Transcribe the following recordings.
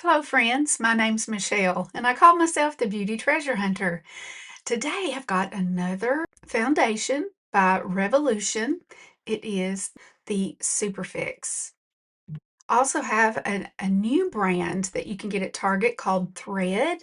Hello friends, my name's Michelle and I call myself the Beauty Treasure Hunter. Today I've got another foundation by Revolution. It is the SuperFix. I also have a new brand that you can get at Target called Thread.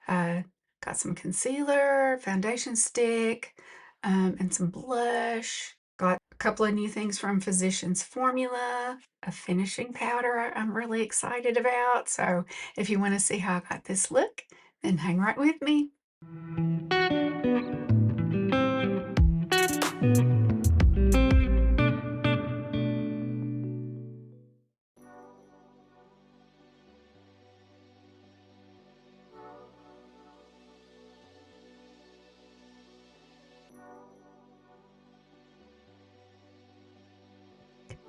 Uh, got some concealer, foundation stick, and some blush. Got a couple of new things from Physicians Formula, a finishing powder I'm really excited about. So if you want to see how I got this look, then hang right with me.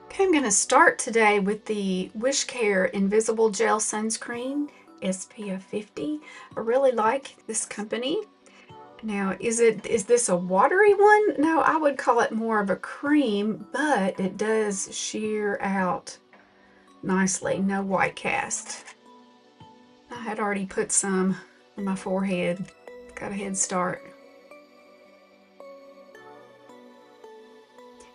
Okay, I'm going to start today with the Wishcare Invisible Gel Sunscreen SPF 50. I really like this company. Now, is this a watery one? No, I would call it more of a cream, but it does sheer out nicely. No white cast. I had already put some on my forehead. Got a head start.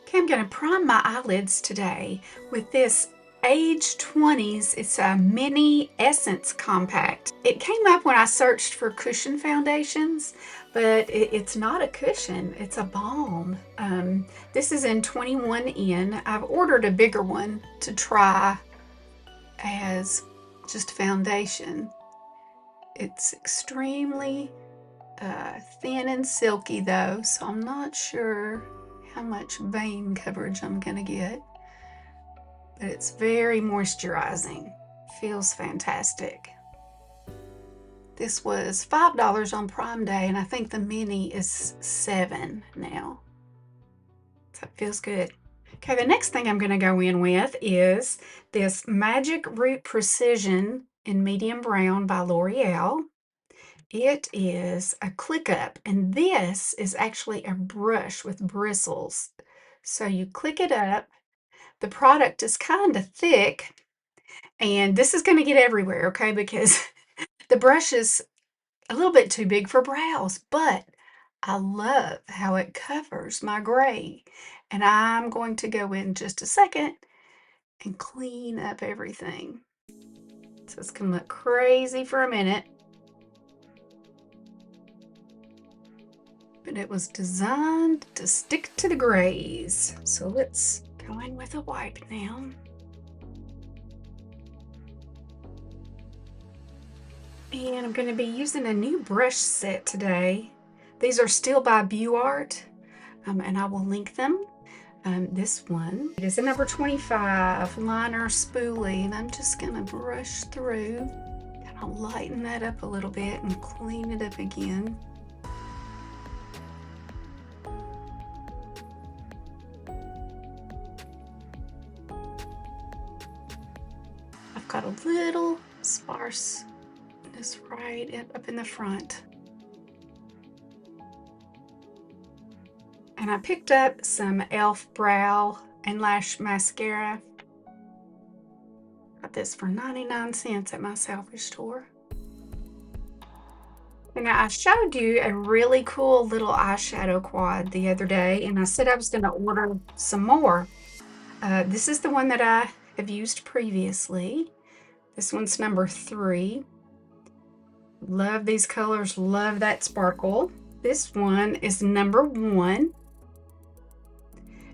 Okay, I'm going to prime my eyelids today with this Age 20s. It's a mini essence compact. It came up when I searched for cushion foundations, but it's not a cushion, it's a balm. This is in 21N. I've ordered a bigger one to try as just foundation. It's extremely thin and silky though, so I'm not sure how much vein coverage I'm gonna get, but it's very moisturizing. Feels fantastic. This was $5 on Prime Day, and I think the mini is $7 now. So it feels good. Okay, the next thing I'm going to go in with is this Magic Root Precision in medium brown by L'Oreal. It is a click up, and this is actually a brush with bristles. So you click it up. The product is kind of thick, and this is going to get everywhere, okay, because the brush is a little bit too big for brows, but I love how it covers my gray. And I'm going to go in just a second and clean up everything. So it's going to look crazy for a minute. But it was designed to stick to the grays. So let's go in with a wipe now. And I'm going to be using a new brush set today. These are still by BeauArt, and I will link them. This one, it is a number 25 liner spoolie, and I'm just going to brush through, kind of lighten that up a little bit and clean it up again. I've got a little sparseness right up in the front. And I picked up some e.l.f. brow and lash mascara. Got this for 99 cents at my Selfish store. And now I showed you a really cool little eyeshadow quad the other day, and I said I was going to order some more. This is the one that I have used previously. This one's number 3. Love these colors, love that sparkle. This one is number 1.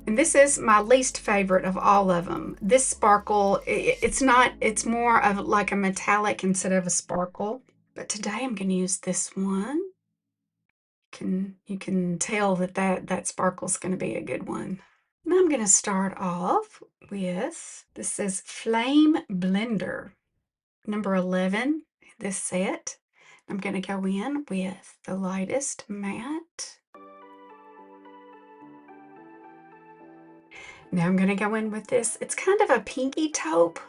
And this is my least favorite of all of them. This sparkle, it's more of like a metallic instead of a sparkle. But today I'm going to use this one. You can tell that sparkle is going to be a good one. And I'm going to start off with, this says Flame Blender, number 11 in this set. I'm going to go in with the lightest matte. Now I'm going to go in with this. It's kind of a pinky taupe.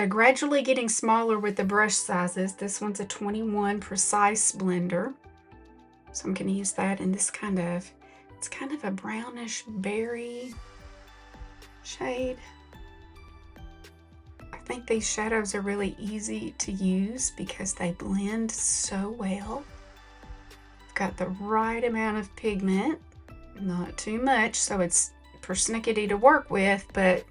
Gradually getting smaller with the brush sizes. This one's a 21 precise blender. So I'm going to use that in this kind of It's kind of a brownish berry shade. I think these shadows are really easy to use because they blend so well. I've got the right amount of pigment, not too much, so it's persnickety to work with, but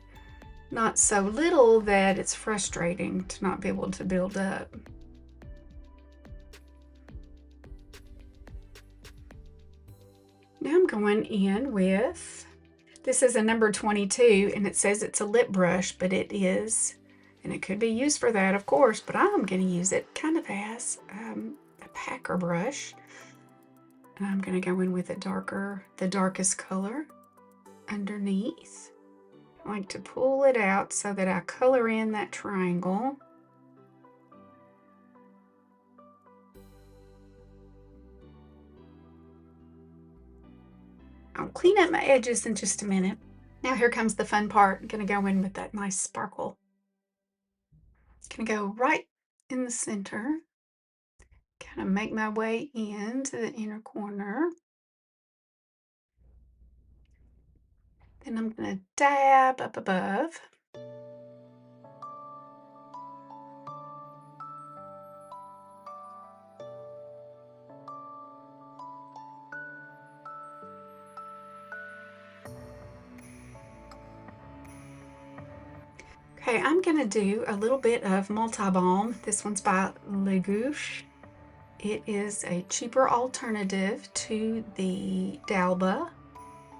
not so little that it's frustrating to not be able to build up. Now I'm going in with, this is a number 22, and it says it's a lip brush, but it is, and it could be used for that, of course, but I'm going to use it kind of as a packer brush. And I'm going to go in with the darkest color underneath. I like to pull it out so that I color in that triangle. I'll clean up my edges in just a minute. Now here comes the fun part. I'm going to go in with that nice sparkle. It's going to go right in the center. Kind of make my way into the inner corner. Then I'm going to dab up above. Okay, I'm going to do a little bit of Multibalm. This one's by Gushe. It is a cheaper alternative to the Dalba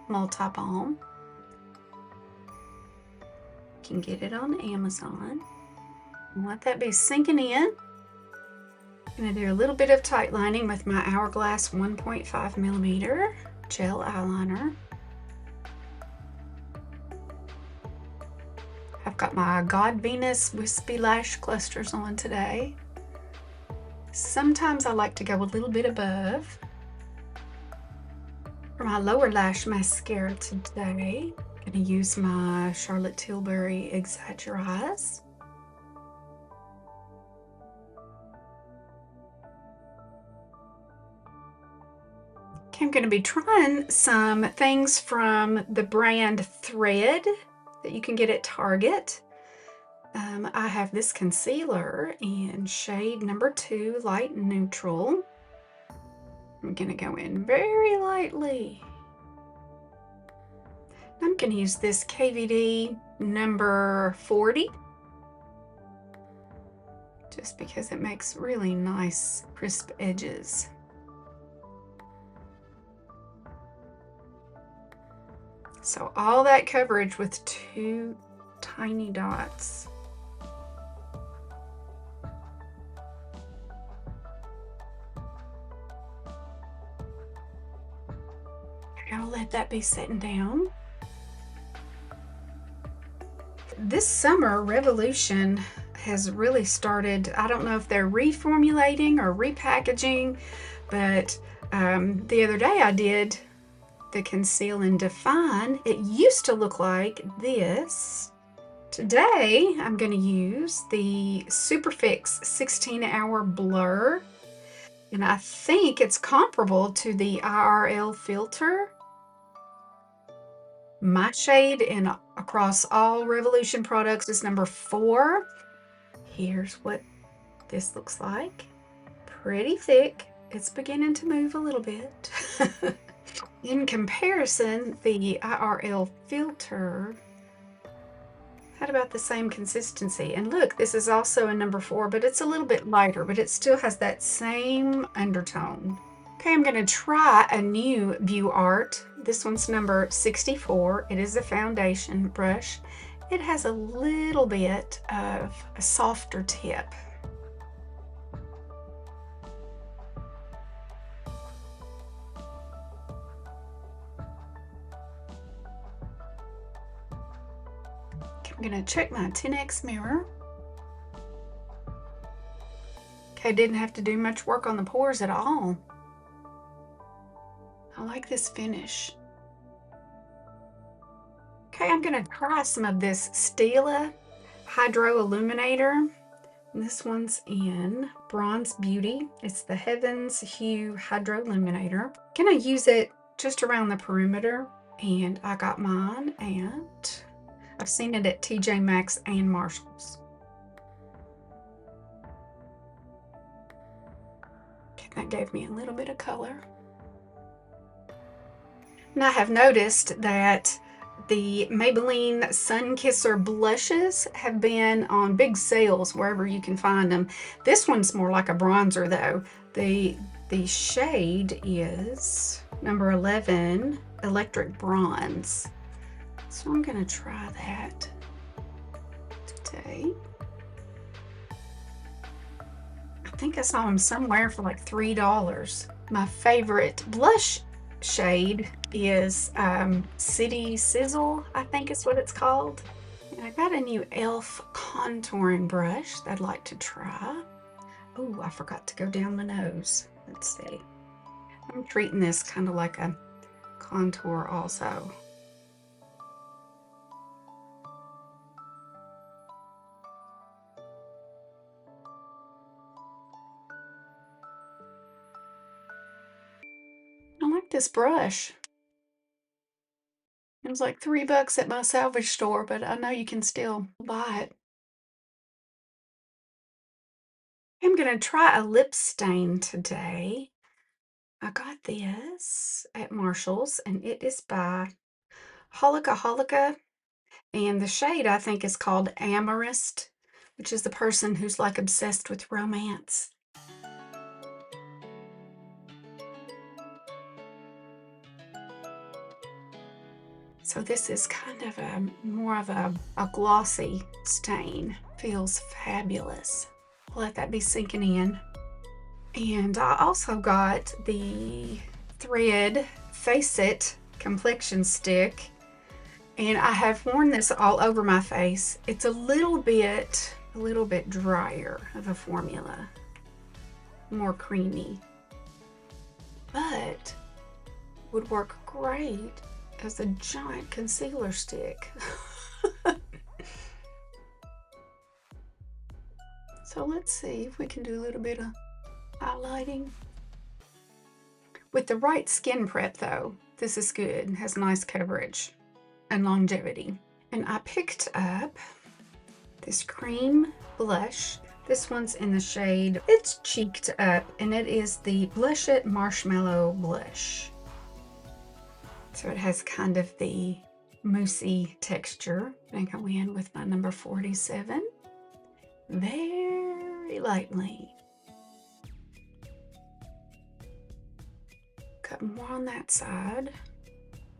Multibalm. You can get it on Amazon. Let that be sinking in. I'm going to do a little bit of tight lining with my Hourglass 1.5 millimeter gel eyeliner. I've got my God Venus Wispy Lash Clusters on today. Sometimes I like to go a little bit above. For my lower lash mascara today, I'm going to use my Charlotte Tilbury Exaggerates. Okay, I'm going to be trying some things from the brand Thread that you can get at Target. I have this concealer in shade number 2, light neutral. I'm going to go in very lightly. I'm going to use this KVD number 40, just because it makes really nice crisp edges. So all that coverage with 2 tiny dots. I'll let that be setting down. This summer, Revolution has really started. I don't know if they're reformulating or repackaging, but the other day I did the Conceal and Define. It used to look like this. Today I'm going to use the SuperFix 16-hour blur, and I think it's comparable to the IRL filter. My shade in across all Revolution products is number 4. Here's what this looks like. Pretty thick. It's beginning to move a little bit. In comparison, the IRL filter had about the same consistency. And look, this is also a number 4, but it's a little bit lighter, but it still has that same undertone. Okay, I'm going to try a new View Art. This one's number 64. It is a foundation brush. It has a little bit of a softer tip. I'm going to check my 10X mirror. Okay, didn't have to do much work on the pores at all. I like this finish. Okay, I'm going to try some of this Stila Hydro Illuminator. This one's in Bronze Beauty. It's the Heavens Hue Hydro Illuminator. I'm going to use it just around the perimeter. And I got mine at, I've seen it at TJ Maxx and Marshalls. Okay, that gave me a little bit of color. And I have noticed that the Maybelline Sun Kisser blushes have been on big sales wherever you can find them. This one's more like a bronzer though. The shade is number 11, Electric Bronze. So I'm gonna try that today. I think I saw them somewhere for like $3. My favorite blush shade is City Sizzle, I think is what it's called. And I got a new e.l.f. contouring brush that I'd like to try. Oh, I forgot to go down my nose. Let's see. I'm treating this kind of like a contour also. I like this brush. It was like $3 at my salvage store, but I know you can still buy it. I'm gonna try a lip stain today. I got this at Marshall's and it is by Holika, and the shade I think is called Amorist, which is the person who's like obsessed with romance. So this is kind of more of a glossy stain. Feels fabulous. Let that be sinking in. And I also got the Thread Face It Complexion Stick. And I have worn this all over my face. It's a little bit drier of a formula. More creamy. But would work great as a giant concealer stick. So let's see if we can do a little bit of highlighting. With the right skin prep though, this is good. It has nice coverage and longevity. And I picked up this cream blush. This one's in the shade, it's cheeked up, and it is the Blush It Marshmallow blush. So it has kind of the moussey texture. I'm gonna go in with my number 47 very lightly. Cut more on that side.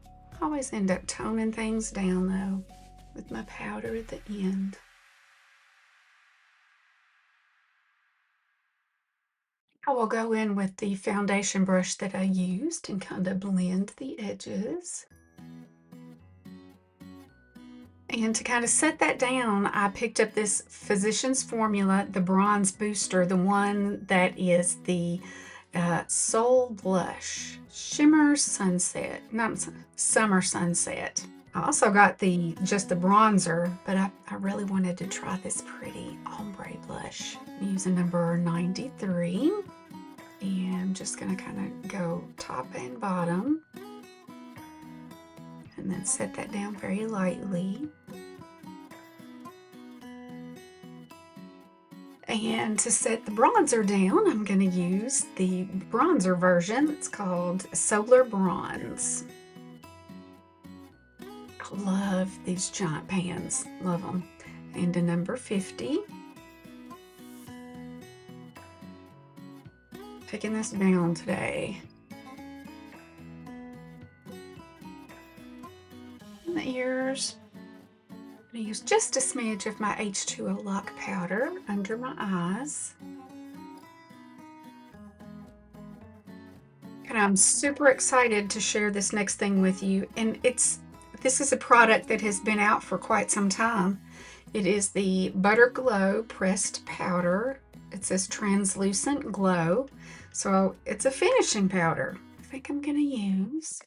I always end up toning things down though with my powder at the end. I will go in with the foundation brush that I used and kind of blend the edges. And to kind of set that down, I picked up this Physicians Formula, the Bronze Booster, the one that is the Soul Blush Shimmer Sunset, not Summer Sunset. I also got just the bronzer, but I really wanted to try this pretty ombre blush. I'm using number 93. And I'm just gonna kind of go top and bottom and then set that down very lightly. And to set the bronzer down, I'm gonna use the bronzer version. It's called Solar Bronze. I love these giant pans, love them. And a number 50. Taking this down today. And the ears. I'm going to use just a smidge of my H2O Lock powder under my eyes. And I'm super excited to share this next thing with you. And this is a product that has been out for quite some time. It is the Butter Glow Pressed Powder. It says Translucent Glow. So it's a finishing powder. I think I'm going to use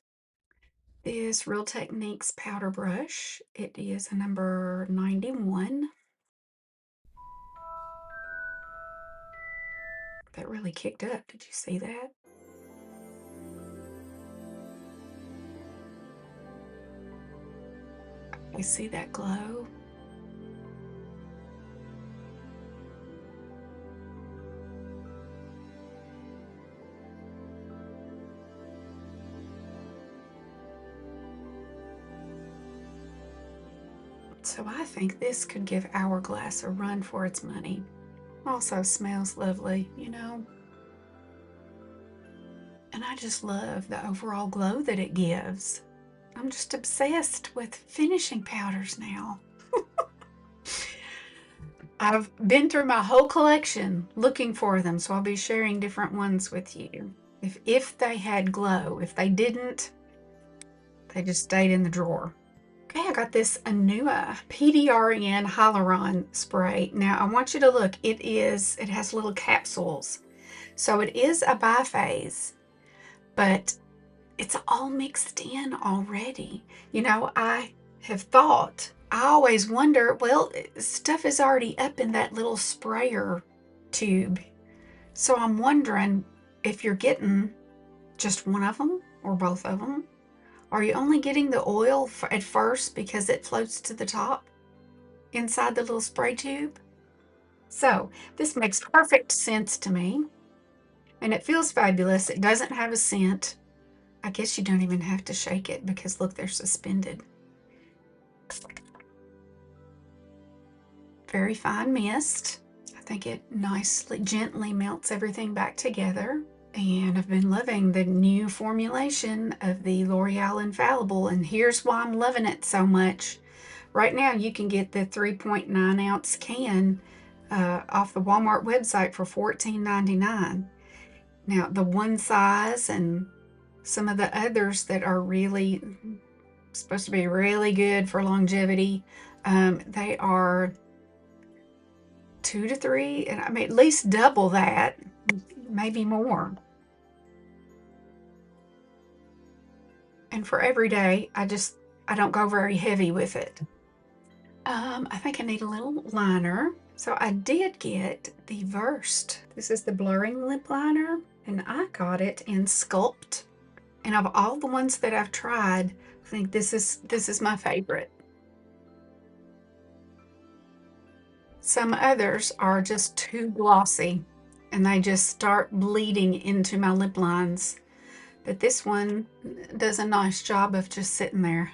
this Real Techniques powder brush. It is a number 91. That really kicked up. Did you see that? You see that glow? So I think this could give Hourglass a run for its money. Also smells lovely, you know. And I just love the overall glow that it gives. I'm just obsessed with finishing powders now. I've been through my whole collection looking for them, so I'll be sharing different ones with you. If they had glow. If they didn't, they just stayed in the drawer. Okay, I got this Anua PDRN Hyaluron Spray. Now I want you to look, it has little capsules. So it is a biphase, but it's all mixed in already. You know, I always wonder, well, stuff is already up in that little sprayer tube. So I'm wondering if you're getting just one of them or both of them. Are you only getting the oil at first because it floats to the top inside the little spray tube? So this makes perfect sense to me. And it feels fabulous. It doesn't have a scent. I guess you don't even have to shake it because look, they're suspended. Very fine mist. I think it nicely, gently melts everything back together. And I've been loving the new formulation of the L'Oreal Infallible, and here's why I'm loving it so much. Right now you can get the 3.9 ounce can off the Walmart website for $14.99. Now the one size and some of the others that are really supposed to be really good for longevity, they are 2 to 3, and I mean at least double that, maybe more. And for every day, I don't go very heavy with it. I think I need a little liner. So I did get the Versed. This is the blurring lip liner, and I got it in Sculpt. And of all the ones that I've tried, I think this is my favorite. Some others are just too glossy, and they just start bleeding into my lip lines. But this one does a nice job of just sitting there.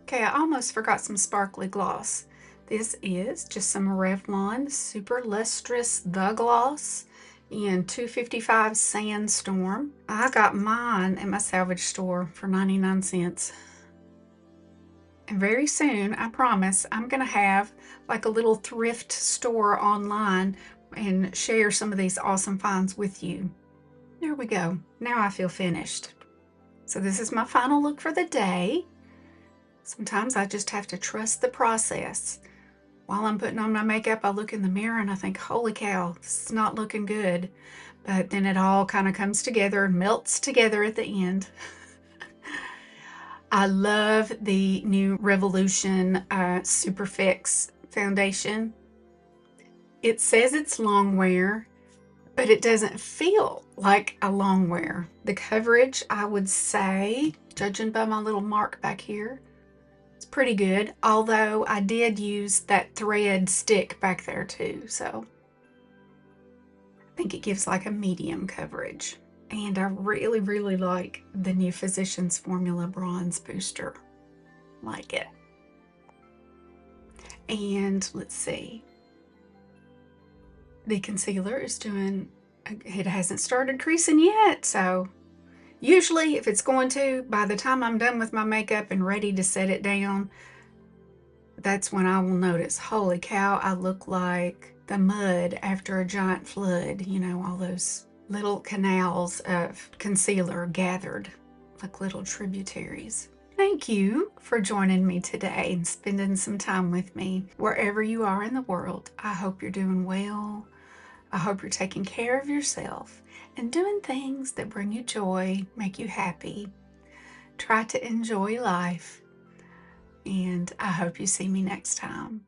Okay, I almost forgot some sparkly gloss. This is just some Revlon Super Lustrous The Gloss in 255 Sandstorm. I got mine at my salvage store for 99 cents. And very soon, I promise, I'm gonna have like a little thrift store online and share some of these awesome finds with you. There we go. Now I feel finished. So this is my final look for the day. Sometimes I just have to trust the process. While I'm putting on my makeup, I look in the mirror and I think, holy cow, this is not looking good. But then it all kind of comes together and melts together at the end. I love the new Revolution SuperFix Foundation. It says it's long wear, but it doesn't feel like a long wear. The coverage, I would say, judging by my little mark back here, it's pretty good, although I did use that thread stick back there too, so I think it gives like a medium coverage. And I really, really like the new Physicians Formula Bronze Booster. Like it. And let's see. The concealer is doing, it hasn't started creasing yet, so usually if it's going to, by the time I'm done with my makeup and ready to set it down, that's when I will notice, holy cow, I look like the mud after a giant flood, you know, all those little canals of concealer gathered like little tributaries. Thank you for joining me today and spending some time with me. Wherever you are in the world, I hope you're doing well. I hope you're taking care of yourself and doing things that bring you joy, make you happy. Try to enjoy life, and I hope you see me next time.